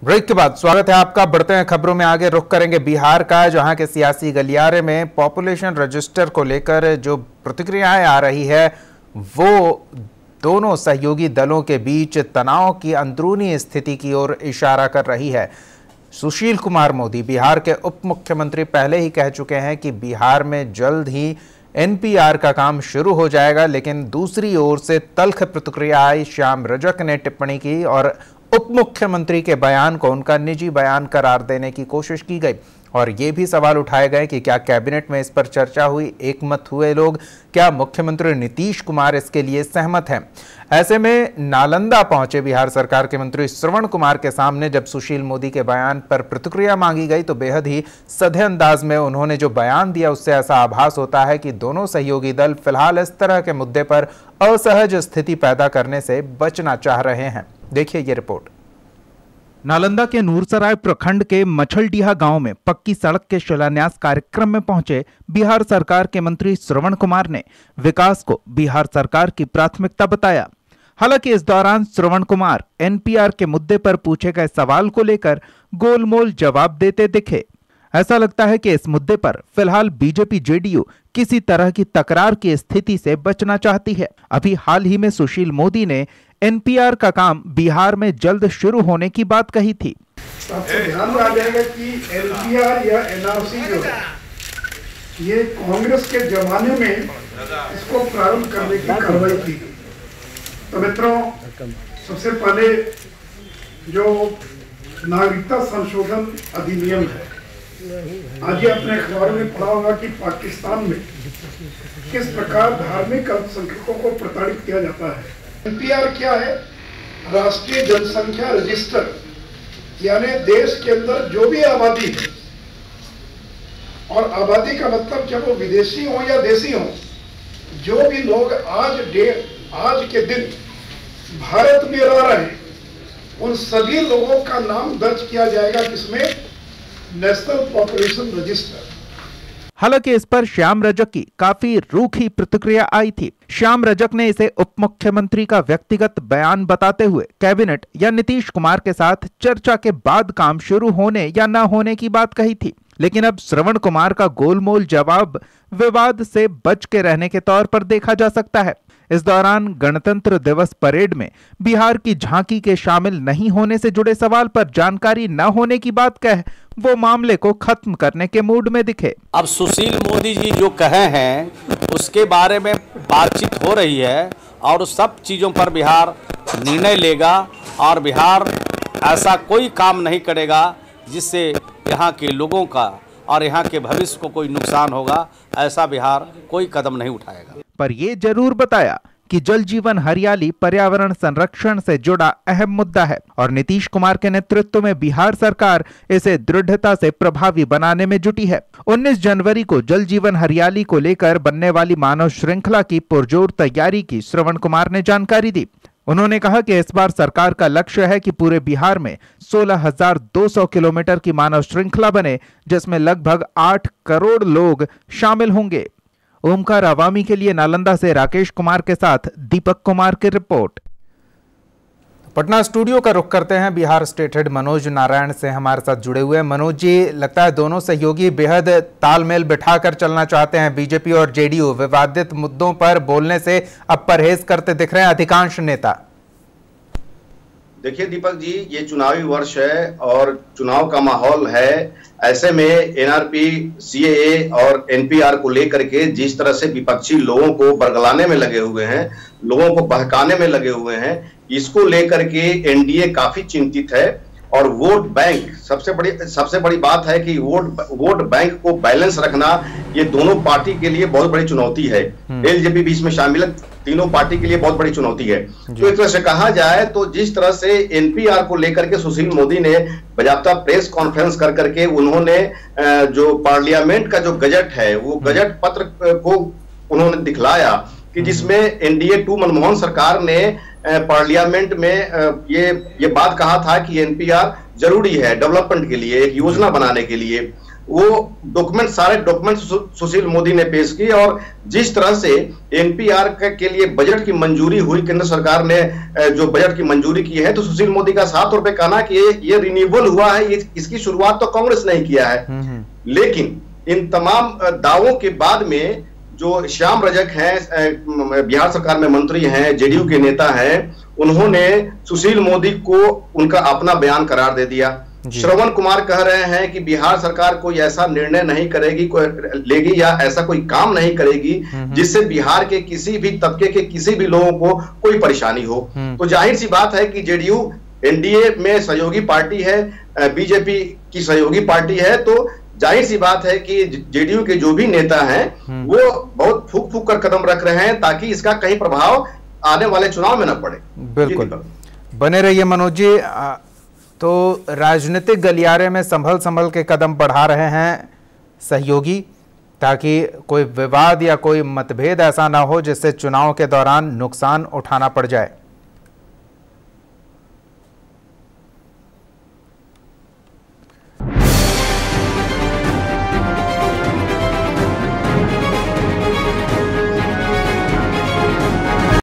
Break के बाद स्वागत है आपका। बढ़ते हैं खबरों में आगे, रुख करेंगे बिहार का, जहां के सियासी गलियारे में पॉपुलेशन रजिस्टर को लेकर जो प्रतिक्रियाएं आ रही है वो दोनों सहयोगी दलों के बीच तनाव की अंदरूनी स्थिति की ओर इशारा कर रही है। सुशील कुमार मोदी, बिहार के उप मुख्यमंत्री, पहले ही कह चुके हैं कि बिहार में जल्द ही एनपीआर का काम शुरू हो जाएगा, लेकिन दूसरी ओर से तल्ख प्रतिक्रिया आई। श्याम रजक ने टिप्पणी की और उप मुख्यमंत्री के बयान को उनका निजी बयान करार देने की कोशिश की गई और ये भी सवाल उठाए गए कि क्या कैबिनेट में इस पर चर्चा हुई, एकमत हुए लोग, क्या मुख्यमंत्री नीतीश कुमार इसके लिए सहमत हैं। ऐसे में नालंदा पहुंचे बिहार सरकार के मंत्री श्रवण कुमार के सामने जब सुशील मोदी के बयान पर प्रतिक्रिया मांगी गई तो बेहद ही सधे अंदाज में उन्होंने जो बयान दिया उससे ऐसा आभास होता है कि दोनों सहयोगी दल फिलहाल इस तरह के मुद्दे पर असहज स्थिति पैदा करने से बचना चाह रहे हैं। देखिए ये रिपोर्ट। नालंदा के नूरसराय प्रखंड के मछलडीहा गांव में पक्की सड़क के शिलान्यास कार्यक्रम में पहुंचे बिहार सरकार के मंत्री श्रवण कुमार ने विकास को बिहार सरकार की प्राथमिकता बताया। हालांकि इस दौरान श्रवण कुमार एनपीआर के मुद्दे पर पूछे गए सवाल को लेकर गोलमोल जवाब देते दिखे। ऐसा लगता है कि इस मुद्दे पर फिलहाल बीजेपी जेडीयू किसी तरह की तकरार की स्थिति से बचना चाहती है। अभी हाल ही में सुशील मोदी ने एनपीआर का काम बिहार में जल्द शुरू होने की बात कही थी। आपको ध्यान में आ जाएगा कि एनपीआर या एनआरसी जो है ये कांग्रेस के जमाने में इसको प्रारंभ करने की कार्रवाई की गई। तो मित्रों, सबसे पहले जो नागरिकता संशोधन अधिनियम है, आज ये अपने अखबार में पढ़ा होगा कि पाकिस्तान में किस प्रकार धार्मिक अल्पसंख्यकों को प्रताड़ित किया जाता है। एनपीआर क्या है? राष्ट्रीय जनसंख्या रजिस्टर, यानी देश के अंदर जो भी आबादी है, और आबादी का मतलब चाहे वो विदेशी हो या देशी हो, जो भी लोग आज के दिन भारत में रह रहे हैं, उन सभी लोगों का नाम दर्ज किया जाएगा किसमें? National population register. हालांकि इस पर श्याम रजक की काफी रूखी प्रतिक्रिया आई थी। श्याम रजक ने इसे उप मुख्यमंत्री का व्यक्तिगत बयान बताते हुए कैबिनेट या नीतीश कुमार के साथ चर्चा के बाद काम शुरू होने या न होने की बात कही थी। लेकिन अब श्रवण कुमार का गोलमोल जवाब विवाद से बच के रहने के तौर पर देखा जा सकता है। इस दौरान गणतंत्र दिवस परेड में बिहार की झांकी के शामिल नहीं होने से जुड़े सवाल पर जानकारी न होने की बात कह वो मामले को खत्म करने के मूड में दिखे। अब सुशील मोदी जी जो कहे हैं उसके बारे में बातचीत हो रही है और सब चीज़ों पर बिहार निर्णय लेगा और बिहार ऐसा कोई काम नहीं करेगा जिससे यहाँ के लोगों का और यहाँ के भविष्य को कोई नुकसान होगा। ऐसा बिहार कोई कदम नहीं उठाएगा। पर ये जरूर बताया कि जल जीवन हरियाली पर्यावरण संरक्षण से जुड़ा अहम मुद्दा है और नीतीश कुमार के नेतृत्व में बिहार सरकार इसे दृढ़ता से प्रभावी बनाने में जुटी है। 19 जनवरी को जल जीवन हरियाली को लेकर बनने वाली मानव श्रृंखला की पुरजोर तैयारी की श्रवण कुमार ने जानकारी दी। उन्होंने कहा कि इस बार सरकार का लक्ष्य है कि पूरे बिहार में 16,200 किलोमीटर की मानव श्रृंखला बने, जिसमें लगभग 8 करोड़ लोग शामिल होंगे। ओमकार अवामी के लिए नालंदा से राकेश कुमार के साथ दीपक कुमार की रिपोर्ट। पटना स्टूडियो का रुख करते हैं। बिहार स्टेट हेड मनोज नारायण से हमारे साथ जुड़े हुए हैं। मनोज जी, लगता है दोनों सहयोगी बेहद तालमेल बिठाकर चलना चाहते हैं। बीजेपी और जेडीयू विवादित मुद्दों पर बोलने से अब परहेज करते दिख रहे हैं अधिकांश नेता। देखिए दीपक जी, ये चुनावी वर्ष है और चुनाव का माहौल है। ऐसे में एनआरपी, सीएए और एनपीआर को लेकर के जिस तरह से विपक्षी लोगों को बरगलाने में लगे हुए हैं, लोगों को बहकाने में लगे हुए हैं, इसको लेकर के एनडीए काफी चिंतित है। और वोट बैंक, सबसे बड़ी बात है कि वोट बैंक को बैलेंस रखना ये दोनों पार्टी के लिए बहुत बड़ी चुनौती है। एलजेपी भी इसमें शामिल है, तीनों पार्टी के लिए बहुत बड़ी चुनौती है। तो एक तरह से कहा जाए तो जिस तरह से एनपीआर को लेकर के सुशील मोदी ने बाकायदा प्रेस कॉन्फ्रेंस कर करके उन्होंने जो पार्लियामेंट का जो गजट है वो गजट पत्र को उन्होंने दिखलाया कि जिसमें एनडीए 2 मनमोहन सरकार ने पार्लियामेंट में ये बात कहा था कि एनपीआर जरूरी है डेवलपमेंट के लिए, एक योजना बनाने के लिए। वो डॉक्यूमेंट, सारे डॉक्यूमेंट सुशील मोदी ने पेश किए। और जिस तरह से एनपीआर के लिए बजट की मंजूरी हुई, केंद्र सरकार ने जो बजट की मंजूरी की है, तो सुशील मोदी का साफ तौर पे कहना कि ये रिन्यूएबल हुआ है, इसकी शुरुआत तो कांग्रेस ने किया है। लेकिन इन तमाम दावों के बाद में जो श्याम रजक हैं, बिहार सरकार में मंत्री हैं, जेडीयू के नेता हैं, उन्होंने सुशील मोदी को उनका अपना बयान करार दे दिया। श्रवण कुमार कह रहे हैं कि बिहार सरकार कोई ऐसा निर्णय नहीं करेगी, लेगी या ऐसा कोई काम नहीं करेगी जिससे बिहार के किसी भी तबके के किसी भी लोगों को कोई परेशानी हो। तो जाहिर सी बात है कि जेडीयू एनडीए में सहयोगी पार्टी है, बीजेपी की सहयोगी पार्टी है, तो जाहिर सी बात है कि जेडीयू के जो भी नेता हैं वो बहुत फूक फूक कर कदम रख रहे हैं ताकि इसका कहीं प्रभाव आने वाले चुनाव में न पड़े। बिल्कुल, बने रहिए मनोज जी। तो राजनीतिक गलियारे में संभल के कदम बढ़ा रहे हैं सहयोगी, ताकि कोई विवाद या कोई मतभेद ऐसा ना हो जिससे चुनाव के दौरान नुकसान उठाना पड़ जाए।